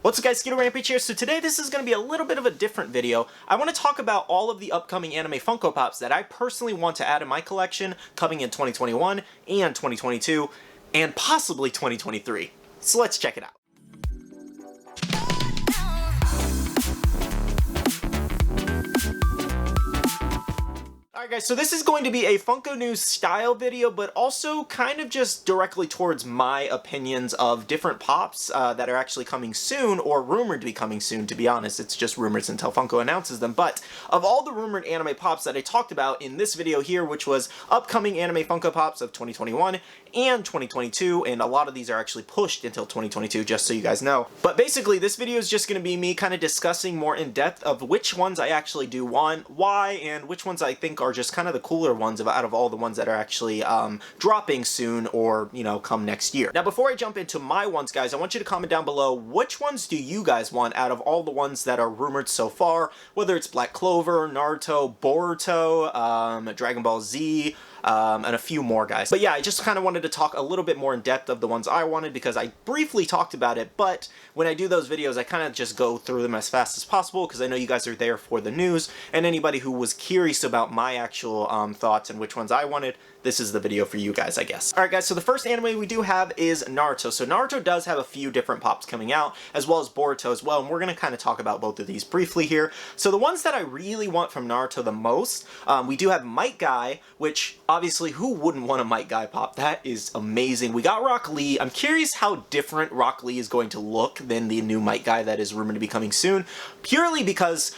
What's up guys, Skittlerampage here. So today this is going to be a little bit of a different video. I want to talk about all of the upcoming anime Funko Pops that I personally want to add in my collection coming in 2021 and 2022 and possibly 2023. So let's check it out. Alright guys, so this is going to be a Funko News style video, but also kind of just directly towards my opinions of different pops that are actually coming soon, or rumored to be coming soon. To be honest, it's just rumors until Funko announces them. But of all the rumored anime pops that I talked about in this video here, which was upcoming anime Funko Pops of 2021 and 2022, and a lot of these are actually pushed until 2022, just so you guys know. But basically, this video is just going to be me kind of discussing more in depth of which ones I actually do want, why, and which ones I think are just kind of the cooler ones out of all the ones that are actually dropping soon or, you know, come next year. Now, before I jump into my ones, guys, I want you to comment down below which ones do you guys want out of all the ones that are rumored so far, whether it's Black Clover, Naruto, Boruto, Dragon Ball Z, and a few more, guys. But yeah, I just kind of wanted to talk a little bit more in depth of the ones I wanted because I briefly talked about it, but when I do those videos, I kind of just go through them as fast as possible because I know you guys are there for the news, and anybody who was curious about my actual thoughts and which ones I wanted, this is the video for you guys, I guess. Alright guys, so the first anime we do have is Naruto. So Naruto does have a few different pops coming out, as well as Boruto as well, and we're going to kind of talk about both of these briefly here. So the ones that I really want from Naruto the most, we do have Might Guy, which obviously who wouldn't want a Might Guy pop? That is amazing. We got Rock Lee. I'm curious how different Rock Lee is going to look than the new Might Guy that is rumored to be coming soon, purely because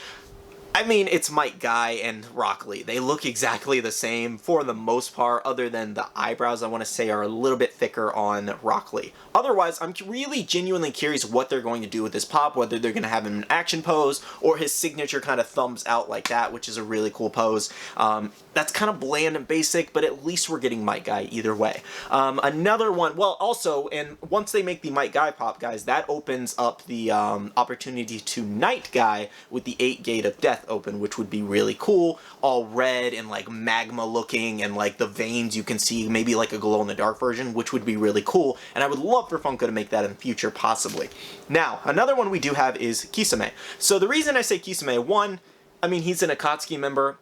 I mean, it's Might Guy and Rock Lee. They look exactly the same for the most part, other than the eyebrows, I want to say, are a little bit thicker on Rock Lee. Otherwise, I'm really genuinely curious what they're going to do with this pop, whether they're going to have him in an action pose or his signature kind of thumbs out like that, which is a really cool pose. That's kind of bland and basic, but at least we're getting Might Guy either way. Another one, well, also, and once they make the Might Guy pop, guys, that opens up the opportunity to Night Guy with the 8 Gate of Death open, which would be really cool, all red and like magma looking, and like the veins you can see, maybe like a glow-in-the-dark version, which would be really cool, and I would love for Funko to make that in the future, possibly. Now, another one we do have is Kisame. So the reason I say Kisame, one, I mean, he's an Akatsuki member.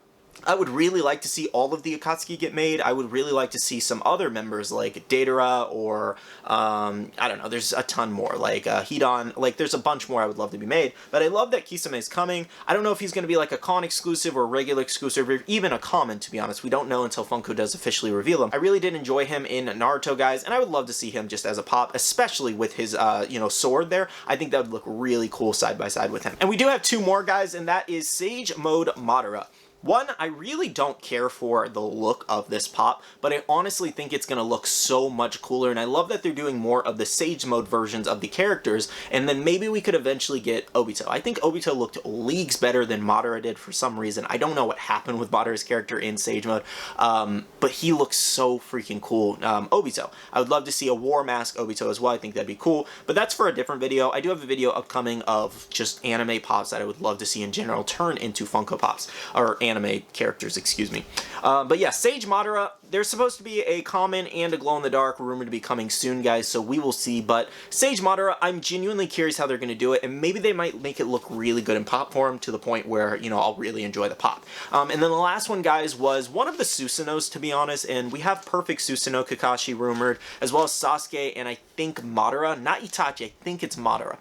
I would really like to see all of the Akatsuki get made. I would really like to see some other members like Datara or, I don't know, there's a ton more, like Hidon, like there's a bunch more I would love to be made, but I love that Kisame is coming. I don't know if he's going to be like a con exclusive or a regular exclusive or even a common, to be honest. We don't know until Funko does officially reveal him. I really did enjoy him in Naruto, guys, and I would love to see him just as a pop, especially with his, you know, sword there. I think that would look really cool side by side with him. And we do have two more, guys, and that is Sage Mode Madara. One, I really don't care for the look of this pop, but I honestly think it's going to look so much cooler, and I love that they're doing more of the Sage Mode versions of the characters, and then maybe we could eventually get Obito. I think Obito looked leagues better than Madara did for some reason. I don't know what happened with Madara's character in Sage Mode, but he looks so freaking cool. Obito. I would love to see a War Mask Obito as well. I think that'd be cool, but that's for a different video. I do have a video upcoming of just anime pops that I would love to see in general turn into Funko Pops, or anime characters, excuse me. But yeah, Sage Madara, there's supposed to be a common and a glow-in-the-dark rumored to be coming soon, guys, so we will see. But Sage Madara, I'm genuinely curious how they're going to do it, and maybe they might make it look really good in pop form to the point where, you know, I'll really enjoy the pop. And then the last one, guys, was one of the Susanos, to be honest, and we have Perfect Susanoo Kakashi rumored, as well as Sasuke, and I think Madara, not Itachi, I think it's Madara.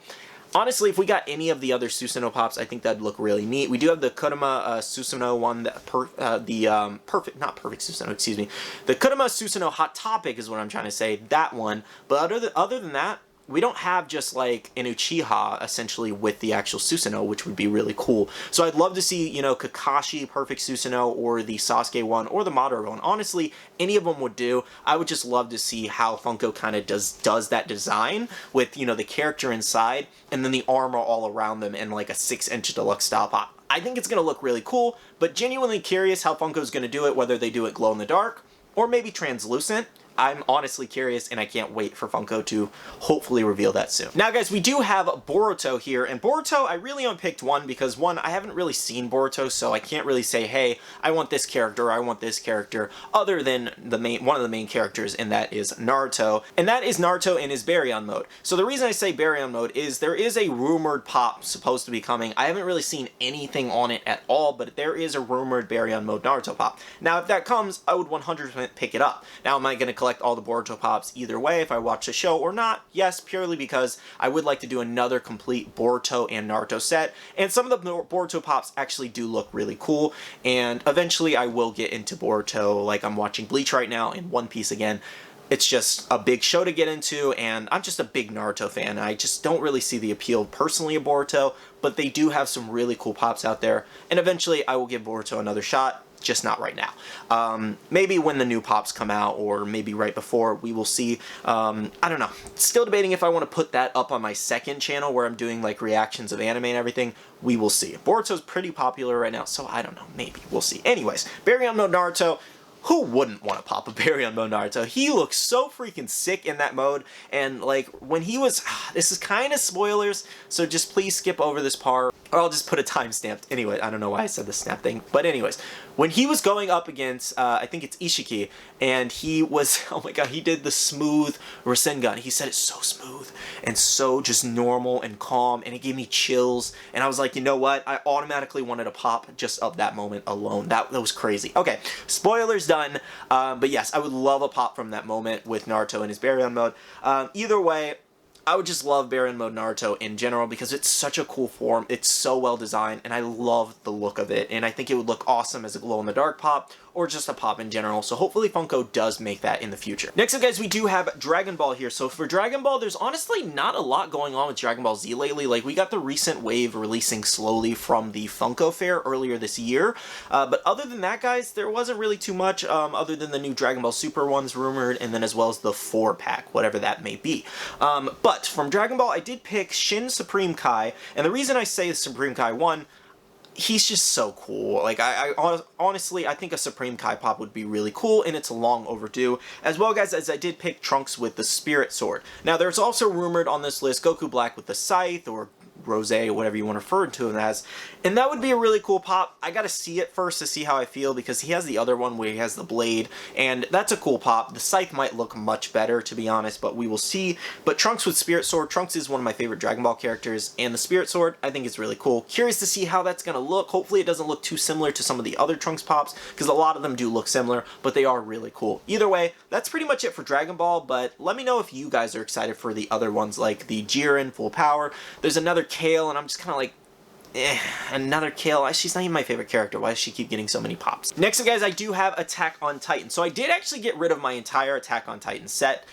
Honestly, if we got any of the other Susanoo pops, I think that'd look really neat. We do have the Kurama Susanoo one, not Perfect Susanoo, excuse me. The Kurama Susanoo Hot Topic is what I'm trying to say, that one. But other than that, we don't have just like an Uchiha essentially with the actual Susanoo, which would be really cool. So I'd love to see, you know, Kakashi, Perfect Susanoo, or the Sasuke one, or the Madara one. Honestly, any of them would do. I would just love to see how Funko kind of does that design with, you know, the character inside, and then the armor all around them in like a 6-inch deluxe style pop. I think it's going to look really cool, but genuinely curious how Funko's going to do it, whether they do it glow in the dark, or maybe translucent. I'm honestly curious, and I can't wait for Funko to hopefully reveal that soon. Now guys, we do have Boruto here, and Boruto, I really only picked one because one, I haven't really seen Boruto, so I can't really say, hey, I want this character, I want this character, other than one of the main characters, and that is Naruto. And that is Naruto in his Baryon mode. So the reason I say Baryon mode is there is a rumored pop supposed to be coming. I haven't really seen anything on it at all, but there is a rumored Baryon mode Naruto pop. Now if that comes, I would 100% pick it up. Now am I going to collect all the Boruto pops either way if I watch the show or not? Yes, purely because I would like to do another complete Boruto and Naruto set, and some of the Boruto pops actually do look really cool, and eventually I will get into Boruto. Like, I'm watching Bleach right now and One Piece again. It's just a big show to get into, and I'm just a big Naruto fan. I just don't really see the appeal personally of Boruto, but they do have some really cool pops out there, and eventually I will give Boruto another shot. Just not right now. Maybe when the new pops come out, or maybe right before, we will see. I don't know. Still debating if I want to put that up on my second channel where I'm doing like reactions of anime and everything. We will see. Boruto's pretty popular right now, so I don't know. Maybe. We'll see. Anyways, Baryon mode Naruto. Who wouldn't want to pop a Baryon mode Naruto? He looks so freaking sick in that mode, and like when he was, this is kind of spoilers, so just please skip over this part, or I'll just put a timestamp. Anyway, I don't know why I said the snap thing, but anyways, when he was going up against, I think it's Ishiki, and he was, oh my god, he did the smooth Rasengan. He said it so smooth and so just normal and calm, and it gave me chills, and I was like, you know what? I automatically wanted to pop just of that moment alone. That was crazy. Okay, spoilers done, but yes, I would love a pop from that moment with Naruto in his Baryon mode. Either way, I would just love Baryon mode Naruto in general because it's such a cool form. It's so well designed, and I love the look of it, and I think it would look awesome as a glow-in-the-dark pop, or just a pop in general, so hopefully Funko does make that in the future. Next up, guys, we do have Dragon Ball here. So for Dragon Ball, there's honestly not a lot going on with Dragon Ball Z lately. Like, we got the recent wave releasing slowly from the Funko Fair earlier this year, but other than that, guys, there wasn't really too much other than the new Dragon Ball Super ones rumored, and then as well as the 4-pack, whatever that may be. But from Dragon Ball, I did pick Shin Supreme Kai, and the reason I say Supreme Kai, one, he's just so cool. Like, honestly, I think a Supreme Kai pop would be really cool, and it's long overdue. As well, guys, as I did pick Trunks with the Spirit Sword. Now, there's also rumored on this list Goku Black with the Scythe, or Rose, whatever you want to refer to him as, and that would be a really cool pop. I gotta see it first to see how I feel, because he has the other one where he has the blade, and that's a cool pop. The Scythe might look much better, to be honest, but we will see. But Trunks with Spirit Sword, Trunks is one of my favorite Dragon Ball characters, and the Spirit Sword, I think it's really cool. Curious to see how that's gonna look. Hopefully it doesn't look too similar to some of the other Trunks pops, because a lot of them do look similar, but they are really cool. Either way, that's pretty much it for Dragon Ball, but let me know if you guys are excited for the other ones, like the Jiren Full Power. There's another Kale, and I'm just kind of like, another Kale. She's not even my favorite character. Why does she keep getting so many pops? Next up, guys, I do have Attack on Titan. So I did actually get rid of my entire Attack on Titan set.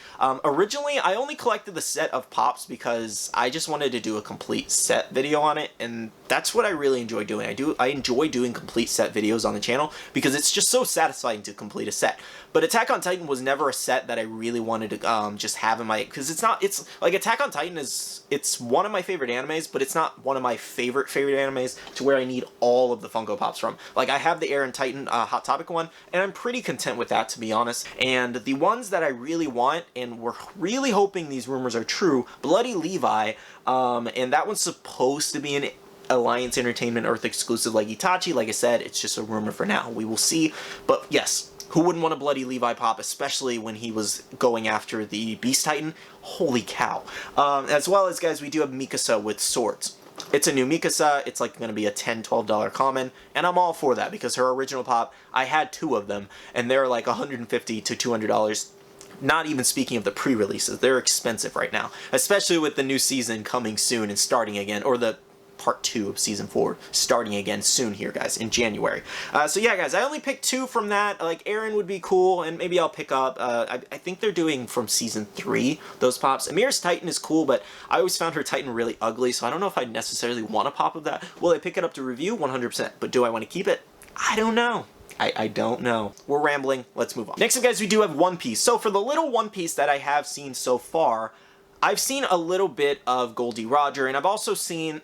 Originally, I only collected the set of pops because I just wanted to do a complete set video on it, and that's what I really enjoy doing. I enjoy doing complete set videos on the channel because it's just so satisfying to complete a set. But Attack on Titan was never a set that I really wanted to just have in my, because it's like Attack on Titan it's one of my favorite animes, but it's not one of my favorite animes to where I need all of the Funko Pops from. Like, I have the Eren Titan Hot Topic one, and I'm pretty content with that, to be honest. And the ones that I really want, and we're really hoping these rumors are true, Bloody Levi, and that one's supposed to be an Alliance Entertainment Earth exclusive like Itachi. Like I said, it's just a rumor for now. We will see. But yes, who wouldn't want a Bloody Levi pop, especially when he was going after the Beast Titan? Holy cow. As well as, guys, we do have Mikasa with swords. It's a new Mikasa. It's like going to be a $10, $12 common, and I'm all for that because her original pop, I had 2 of them, and they're like $150 to $200. Not even speaking of the pre-releases. They're expensive right now, especially with the new season coming soon and starting again, or the part 2 of season 4 starting again soon here, guys, in January. So yeah, guys, I only picked 2 from that. Like, Eren would be cool, and maybe I'll pick up, I think they're doing from season 3, those pops. Amir's Titan is cool, but I always found her Titan really ugly, so I don't know if I necessarily want a pop of that. Will I pick it up to review? 100%. But do I want to keep it? I don't know. I don't know. We're rambling. Let's move on. Next up, guys, we do have One Piece. So for the little One Piece that I have seen so far, I've seen a little bit of Goldie Roger, and I've seen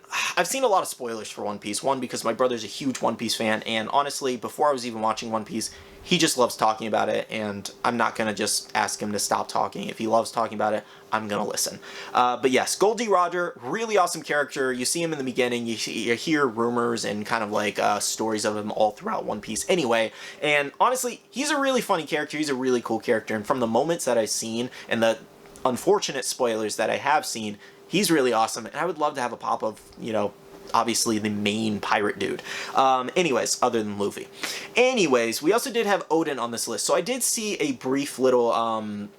a lot of spoilers for One Piece. One, because my brother's a huge One Piece fan, and honestly, before I was even watching One Piece, he just loves talking about it, and I'm not going to just ask him to stop talking. If he loves talking about it, I'm going to listen. But yes, Goldie Roger, really awesome character. You see him in the beginning, you hear rumors and kind of like stories of him all throughout One Piece anyway, and honestly, he's a really funny character, he's a really cool character, and from the moments that I've seen, and the unfortunate spoilers that I have seen, he's really awesome, and I would love to have a pop of, you know, obviously the main pirate dude. Anyways, other than Luffy. Anyways, we also did have Odin on this list, so I did see a brief little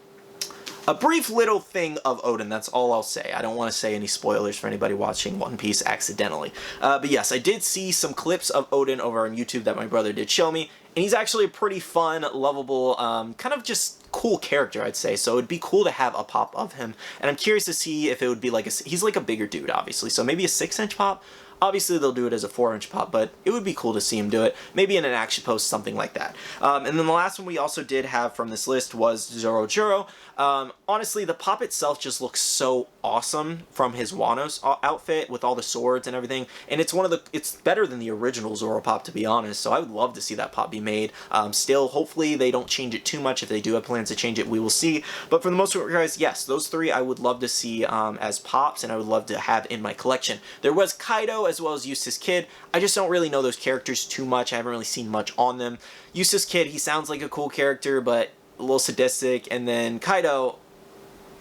thing of Odin. That's all I'll say. I don't want to say any spoilers for anybody watching One Piece accidentally. But yes, I did see some clips of Odin over on YouTube that my brother did show me, and he's actually a pretty fun, lovable, kind of just cool character, I'd say. So it'd be cool to have a pop of him, and I'm curious to see if it would be like he's like a bigger dude, obviously, so maybe a 6-inch pop. Obviously, they'll do it as a 4-inch pop, but it would be cool to see him do it. Maybe in an action post, something like that. And then the last one we also did have from this list was Zoro. Honestly, the pop itself just looks so awesome from his Wano's outfit with all the swords and everything. And it's better than the original Zoro pop, to be honest. So I would love to see that pop be made. Still, hopefully they don't change it too much. If they do have plans to change it, we will see. But for the most part, guys, yes, those three I would love to see as pops, and I would love to have in my collection. There was Kaido as well as Eustace Kid. I just don't really know those characters too much. I haven't really seen much on them. Eustace Kid, he sounds like a cool character, but a little sadistic. And then Kaido,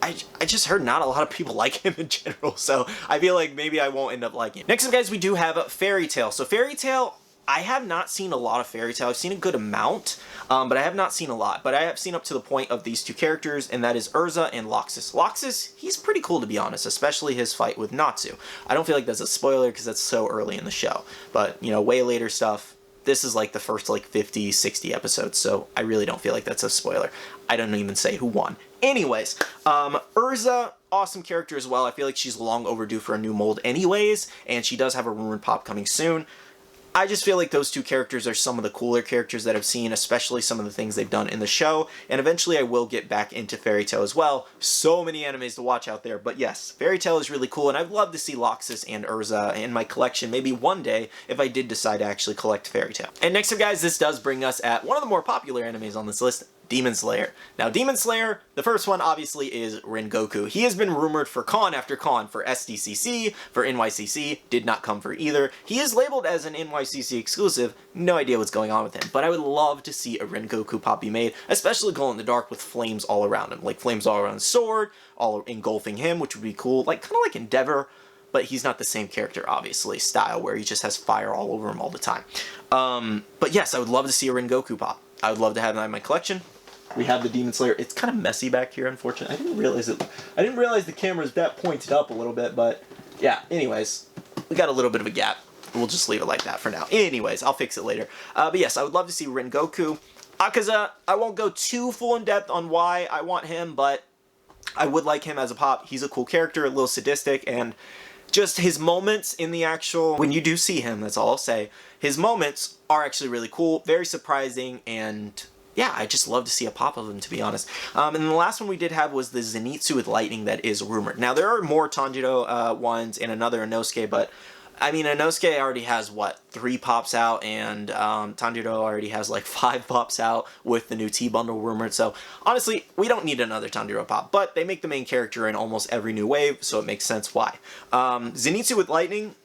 I just heard not a lot of people like him in general, so I feel like maybe I won't end up liking him. Next up, guys, we do have Fairy Tail. So Fairy Tail, I have not seen a lot of Fairy Tail. I've seen a good amount, but I have not seen a lot. But I have seen up to the point of these two characters, and that is Urza and Loxus. Loxus, he's pretty cool, to be honest, especially his fight with Natsu. I don't feel like that's a spoiler because that's so early in the show. But, you know, way later stuff. This is like the first like 50, 60 episodes, so I really don't feel like that's a spoiler. I don't even say who won. Anyways, Urza, awesome character as well. I feel like she's long overdue for a new mold anyways, and she does have a rumored pop coming soon. I just feel like those two characters are some of the cooler characters that I've seen, especially some of the things they've done in the show, and eventually I will get back into Fairy Tail as well. So many animes to watch out there, but yes, Fairy Tail is really cool, and I'd love to see Loxus and Urza in my collection maybe one day if I did decide to actually collect Fairy Tail. And next up, guys, this does bring us at one of the more popular animes on this list, Demon Slayer. Now, Demon Slayer, the first one obviously is Rengoku. He has been rumored for con after con, for SDCC, for NYCC, did not come for either. He is labeled as an NYCC exclusive, no idea what's going on with him, but I would love to see a Rengoku pop be made, especially glow in the dark with flames all around him, like flames all around his sword, all engulfing him, which would be cool, like kind of like Endeavor, but he's not the same character, obviously, style, where he just has fire all over him all the time. But yes, I would love to see a Rengoku pop. I would love to have that in my collection. We have the Demon Slayer. It's kind of messy back here, unfortunately. I didn't realize the camera's that pointed up a little bit, but yeah, anyways, we got a little bit of a gap. We'll just leave it like that for now. Anyways, I'll fix it later. But yes, I would love to see Rengoku. Akaza, I won't go too full in depth on why I want him, but I would like him as a pop. He's a cool character, a little sadistic, and just his moments in the actual, when you do see him, that's all I'll say, his moments are actually really cool, very surprising, and yeah, I just love to see a pop of him, to be honest. And then the last one we did have was the Zenitsu with lightning that is rumored. Now, there are more Tanjiro ones and another Inosuke, but I mean, Inosuke already has, what, 3 pops out, and Tanjiro already has like 5 pops out with the new T-Bundle rumored, so honestly, we don't need another Tanjiro pop, but they make the main character in almost every new wave, so it makes sense why. Zenitsu with lightning,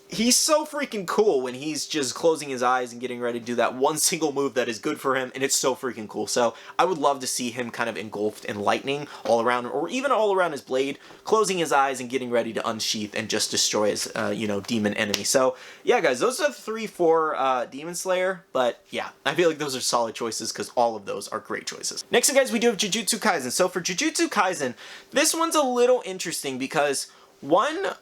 he's so freaking cool when he's just closing his eyes and getting ready to do that one single move that is good for him, and it's so freaking cool. So I would love to see him kind of engulfed in lightning all around, or even all around his blade, closing his eyes and getting ready to unsheath and just destroy his, you know, demon enemy. So yeah, guys, those are the 3 for Demon Slayer, but yeah, I feel like those are solid choices because all of those are great choices. Next up, guys, we do have Jujutsu Kaisen. So for Jujutsu Kaisen, this one's a little interesting because, one,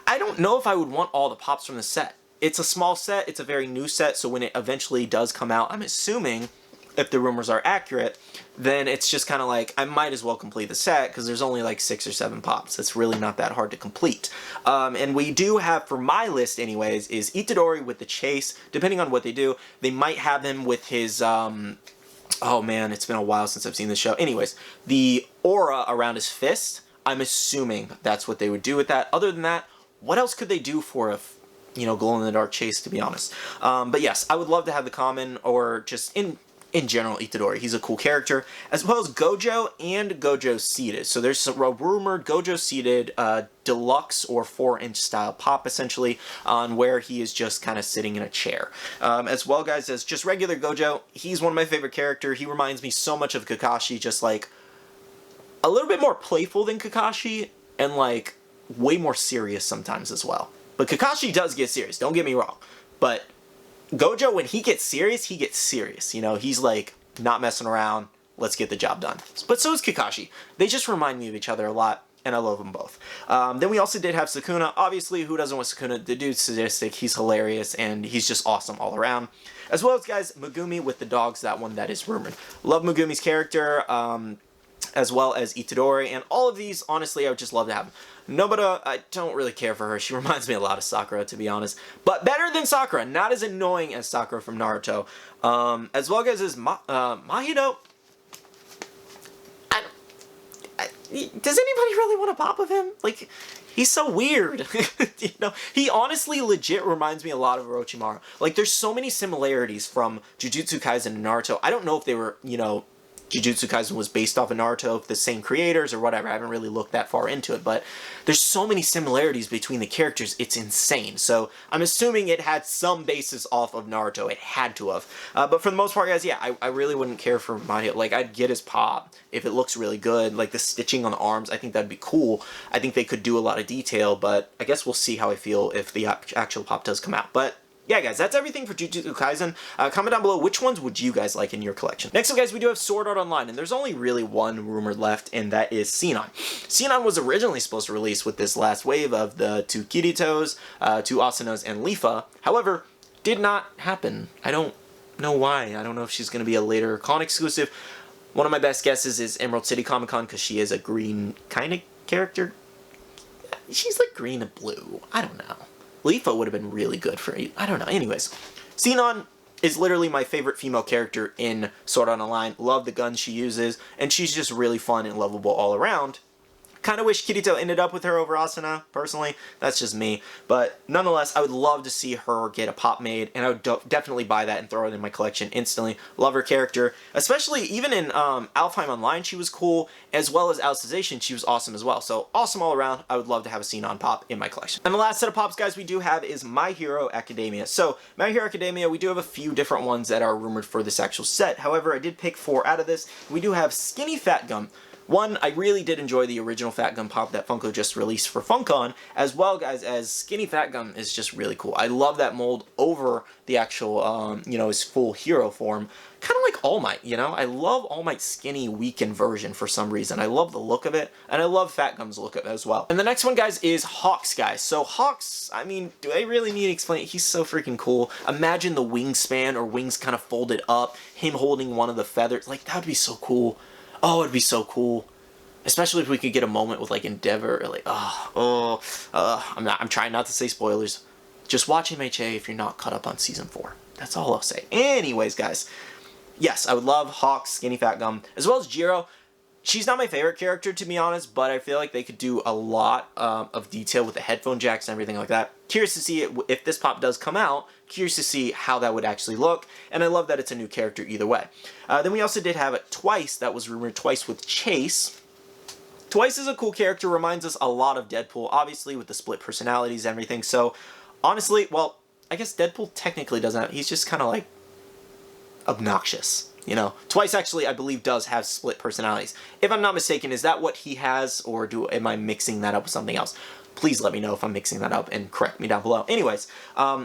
I don't know if I would want all the pops from the set. It's a small set, it's a very new set, so when it eventually does come out, I'm assuming, if the rumors are accurate, then it's just kind of like, I might as well complete the set, because there's only like 6 or 7 pops. It's really not that hard to complete. And we do have, for my list anyways, is Itadori with the Chase. Depending on what they do, they might have him with his, oh man, it's been a while since I've seen this show. Anyways, the aura around his fist. I'm assuming that's what they would do with that. Other than that, what else could they do for a, you know, glow-in-the-dark chase, to be honest? But yes, I would love to have the common, or just in general, Itadori. He's a cool character, as well as Gojo and Gojo Seated. So there's a rumored Gojo Seated deluxe or 4-inch style pop, essentially, on where he is just kind of sitting in a chair. As well, guys, as just regular Gojo, he's one of my favorite characters. He reminds me so much of Kakashi, just like a little bit more playful than Kakashi, and like way more serious sometimes as well. But Kakashi does get serious, don't get me wrong. But Gojo, when he gets serious, you know? He's like, not messing around, let's get the job done. But so is Kakashi. They just remind me of each other a lot, and I love them both. Then we also did have Sukuna. Obviously, who doesn't want Sukuna? The dude's sadistic, he's hilarious, and he's just awesome all around. As well as, guys, Megumi with the dogs, that one that is rumored. Love Megumi's character, as well as Itadori, and all of these, honestly, I would just love to have. Nobara, I don't really care for her. She reminds me a lot of Sakura, to be honest. But better than Sakura, not as annoying as Sakura from Naruto. As well as Mahito. Does anybody really want to pop of him? Like, he's so weird. You know, he honestly legit reminds me a lot of Orochimaru. Like, there's so many similarities from Jujutsu Kaisen and Naruto. I don't know if they were, you know, Jujutsu Kaisen was based off of Naruto, the same creators or whatever. I haven't really looked that far into it, but there's so many similarities between the characters, it's insane. So I'm assuming it had some basis off of Naruto. It had to have. But for the most part, guys, yeah, I really wouldn't care for Mahito. Like, I'd get his pop if it looks really good. Like, the stitching on the arms, I think that'd be cool. I think they could do a lot of detail, but I guess we'll see how I feel if the actual pop does come out. But yeah, guys, that's everything for Jujutsu Kaisen. Comment down below which ones would you guys like in your collection. Next up, guys, we do have Sword Art Online, and there's only really one rumor left, and that is Sinon. Sinon was originally supposed to release with this last wave of the 2 Kiritos, 2 Asunas, and Lifa. However, did not happen. I don't know why. I don't know if she's going to be a later con exclusive. One of my best guesses is Emerald City Comic Con, because she is a green kind of character. She's like green and blue. I don't know. Lifa would have been really good for it. I don't know. Anyways, Sinon is literally my favorite female character in Sword Art Online. Love the guns she uses, and she's just really fun and lovable all around. Kind of wish Kirito ended up with her over Asuna, personally. That's just me. But nonetheless, I would love to see her get a pop made, and I would definitely buy that and throw it in my collection instantly. Love her character. Especially, even in Alfheim Online, she was cool, as well as Alicization, she was awesome as well. So, awesome all around. I would love to have a Sinon pop in my collection. And the last set of pops, guys, we do have is My Hero Academia. So, My Hero Academia, we do have a few different ones that are rumored for this actual set. However, I did pick 4 out of this. We do have Skinny Fat Gum. One, I really did enjoy the original Fat Gum pop that Funko just released for FunCon, as well, guys, as Skinny Fat Gum is just really cool. I love that mold over the actual, you know, his full hero form. Kind of like All Might, you know? I love All Might's skinny, weakened version for some reason. I love the look of it, and I love Fat Gum's look of it as well. And the next one, guys, is Hawks, guys. So Hawks, I mean, do I really need to explain it? He's so freaking cool. Imagine the wingspan or wings kind of folded up, him holding one of the feathers. Like, that would be so cool. Oh, it'd be so cool. Especially if we could get a moment with, like, Endeavor, or like, I'm trying not to say spoilers. Just watch MHA if you're not caught up on Season 4. That's all I'll say. Anyways, guys, yes, I would love Hawks, Skinny Fat Gum, as well as Jiro. She's not my favorite character, to be honest, but I feel like they could do a lot of detail with the headphone jacks and everything like that. Curious to see it, if this pop does come out, curious to see how that would actually look, and I love that it's a new character either way. Then we also did have it Twice, that was rumored Twice with Chase. Twice is a cool character, reminds us a lot of Deadpool, obviously, with the split personalities and everything, so, honestly, well, I guess Deadpool technically doesn't have, he's just kind of, like, obnoxious, you know? Twice, actually, I believe, does have split personalities. If I'm not mistaken, is that what he has, or am I mixing that up with something else? Please let me know if I'm mixing that up and correct me down below. Anyways,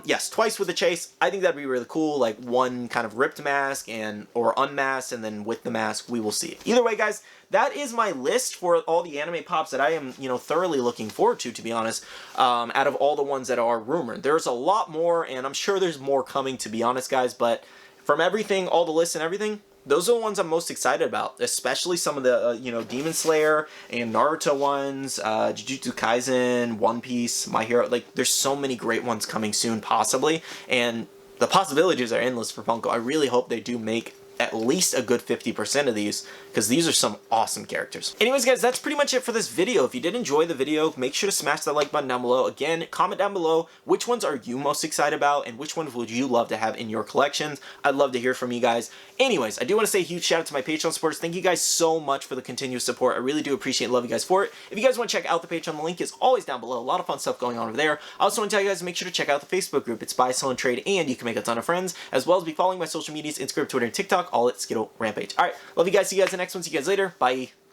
yes, Twice with the Chase. I think that'd be really cool. Like one kind of ripped mask or unmasked, and then with the mask, we will see. Either way, guys, that is my list for all the anime pops that I am, you know, thoroughly looking forward to be honest, out of all the ones that are rumored. There's a lot more, and I'm sure there's more coming, to be honest, guys, but from everything, all the lists and everything, those are the ones I'm most excited about, especially some of the, you know, Demon Slayer and Naruto ones, Jujutsu Kaisen, One Piece, My Hero. Like, there's so many great ones coming soon, possibly, and the possibilities are endless for Funko. I really hope they do make at least a good 50% of these, because these are some awesome characters. Anyways, guys, that's pretty much it for this video. If you did enjoy the video, make sure to smash that like button down below. Again, comment down below which ones are you most excited about and which ones would you love to have in your collections. I'd love to hear from you guys. Anyways, I do want to say a huge shout out to my Patreon supporters. Thank you guys so much for the continuous support. I really do appreciate and love you guys for it. If you guys want to check out the Patreon, the link is always down below. A lot of fun stuff going on over there. I also want to tell you guys to make sure to check out the Facebook group. It's buy, sell, and trade, and you can make a ton of friends, as well as be following my social medias, Instagram, Twitter, and TikTok, all at Skittlerampage. Alright, love you guys. See you guys in the next one. See you guys later. Bye.